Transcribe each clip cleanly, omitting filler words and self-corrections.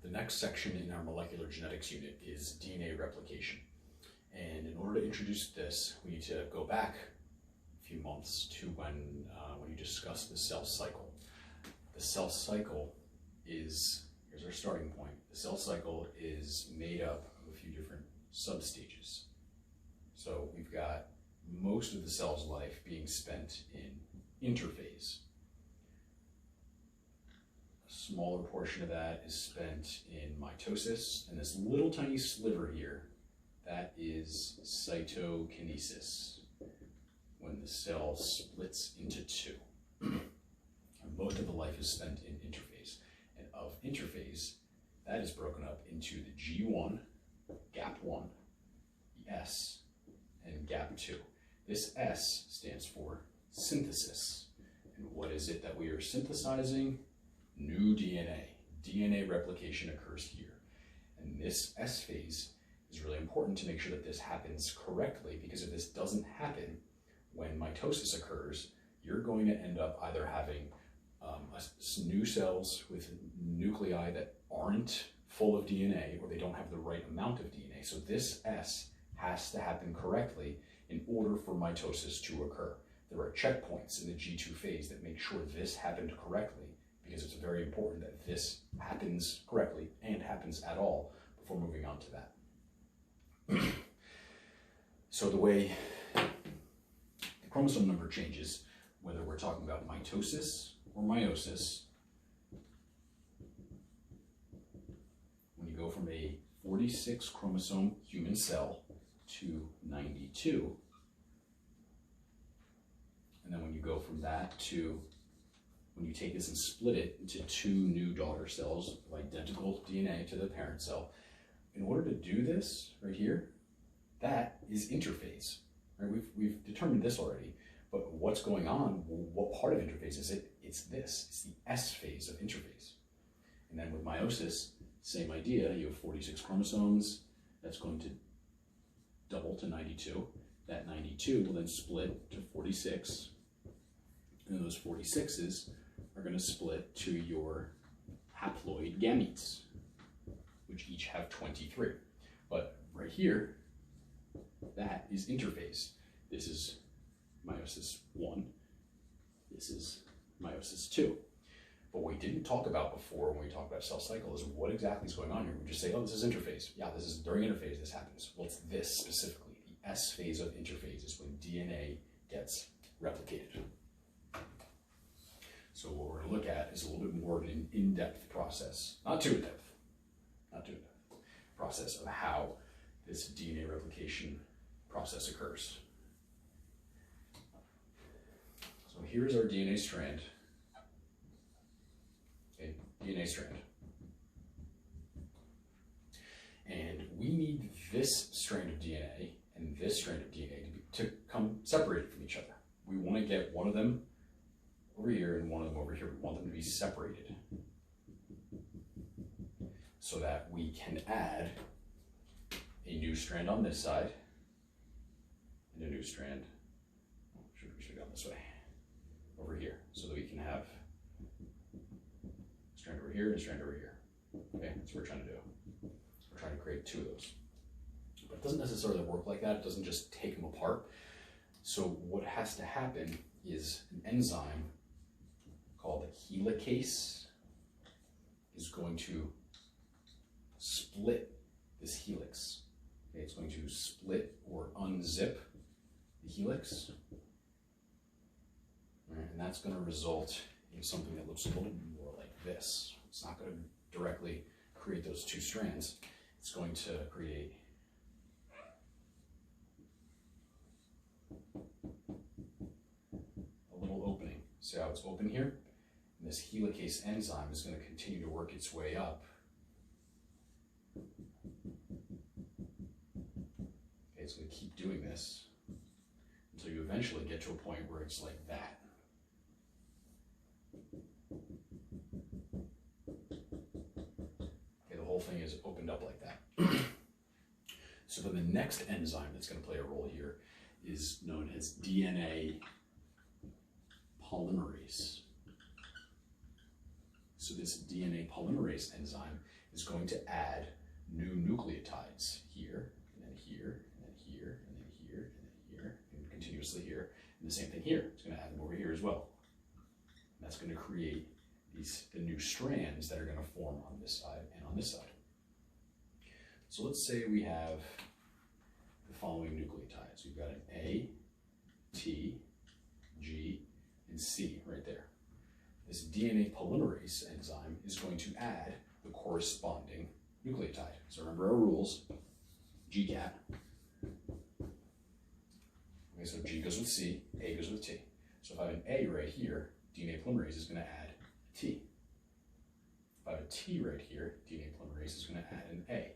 The next section in our molecular genetics unit is DNA replication. And in order to introduce this, we need to go back a few months to when you discussed the cell cycle. The cell cycle is, here's our starting point. The cell cycle is made up of a few different substages. So we've got most of the cell's life being spent in interphase. A smaller portion of that is spent in mitosis, and this little tiny sliver here, that is cytokinesis, when the cell splits into two. And most of the life is spent in interphase. And of interphase, that is broken up into the G1, GAP1, the S, and GAP2. This S stands for synthesis. And what is it that we are synthesizing? New DNA. DNA replication occurs here. And this S phase is really important to make sure that this happens correctly, because if this doesn't happen, when mitosis occurs, you're going to end up either having new cells with nuclei that aren't full of DNA, or they don't have the right amount of DNA. So this S has to happen correctly in order for mitosis to occur. There are checkpoints in the G2 phase that make sure this happened correctly, because it's very important that this happens correctly and happens at all before moving on to that. So the way the chromosome number changes, whether we're talking about mitosis or meiosis, when you go from a 46 chromosome human cell to 92, and then when you go from that to, when you take this and split it into two new daughter cells of identical DNA to the parent cell, in order to do this right here, that is interphase. Right? We've determined this already, but what's going on, what part of interphase is it? It's this, it's the S phase of interphase. And then with meiosis, same idea, you have 46 chromosomes, that's going to double to 92. That 92 will then split to 46, and those 46s are going to split to your haploid gametes, which each have 23. But right here, that is interphase. This is meiosis 1, this is meiosis 2. But what we didn't talk about before when we talked about cell cycle is what exactly is going on here. We just say, oh, this is interphase. Yeah, this is during interphase this happens. Well, it's this specifically. The S phase of interphase is when DNA gets replicated. So what we're going to look at is a little bit more of an in-depth process, not too in-depth, process of how this DNA replication process occurs. So here's our DNA strand. DNA strand. And we need this strand of DNA and this strand of DNA to come separated from each other. We want to get one of them over here and one of them over here. We want them to be separated so that we can add a new strand on this side and a new strand, we should have gone this way, over here, so that we can have strand over here and strand over here. Okay, that's what we're trying to do. We're trying to create two of those. But it doesn't necessarily work like that. It doesn't just take them apart. So what has to happen is an enzyme called a helicase is going to split this helix. Okay, it's going to split or unzip the helix. And that's going to result in something that looks a little more like this. It's not going to directly create those two strands. It's going to create a little opening. See how it's open here? And this helicase enzyme is going to continue to work its way up. Okay, it's going to keep doing this until you eventually get to a point where it's like that. Okay, the whole thing is opened up like that. So then the next enzyme that's going to play a role here is known as DNA polymerase. So this DNA polymerase enzyme is going to add new nucleotides here, and then here, and then here, and then here, and then here, and continuously here. And the same thing here. It's going to add them over here as well. And that's going to create the new strands that are going to form on this side and on this side. So let's say we have the following nucleotides. We've got an A, T, G, and C right there. This DNA polymerase enzyme is going to add the corresponding nucleotide. So remember our rules, GCAT. Okay, so G goes with C, A goes with T. So if I have an A right here, DNA polymerase is going to add a T. If I have a T right here, DNA polymerase is going to add an A.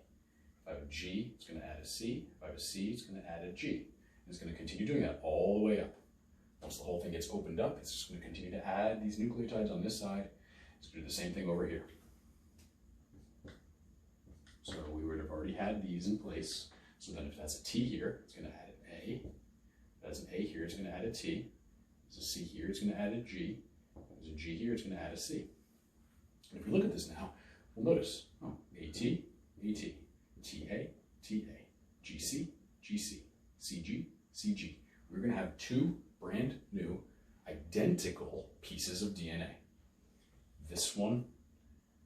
If I have a G, it's going to add a C. If I have a C, it's going to add a G. And it's going to continue doing that all the way up. Once the whole thing gets opened up, it's just going to continue to add these nucleotides on this side. It's going to do the same thing over here. So we would have already had these in place. So then if that's a T here, it's going to add an A. If that's an A here, it's going to add a T. If there's a C here, it's going to add a G. If there's a G here, it's going to add a C. And if we look at this now, we'll notice, oh, AT, AT, TA, TA, GC, GC, CG, CG. We're going to have two brand new identical pieces of DNA. This one,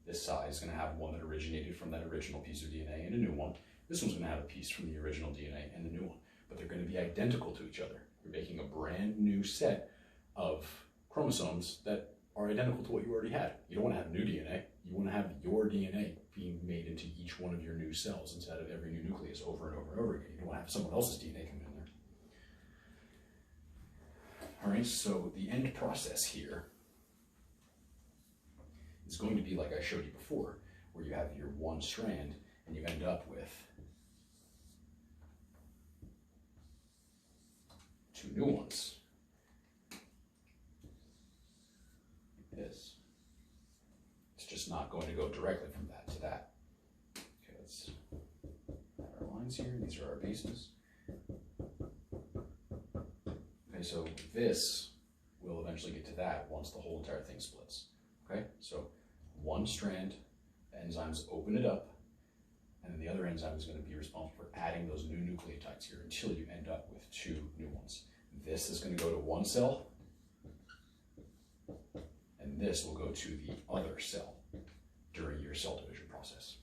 this side is going to have one that originated from that original piece of DNA and a new one. This one's going to have a piece from the original DNA and the new one, but they're going to be identical to each other. You're making a brand new set of chromosomes that are identical to what you already had. You don't want to have new DNA. You want to have your DNA being made into each one of your new cells instead of every new nucleus over and over and over again. You don't want to have someone else's DNA come in there. All right, so the end process here is going to be like I showed you before, where you have your one strand and you end up with two new ones. Like this. It's just not going to go directly from that to that. Okay, let's add our lines here. These are our bases. Okay, so this will eventually get to that once the whole entire thing splits. Okay, so one strand, the enzymes open it up, and then the other enzyme is going to be responsible for adding those new nucleotides here until you end up with two new ones. This is going to go to one cell, and this will go to the other cell during your cell division process.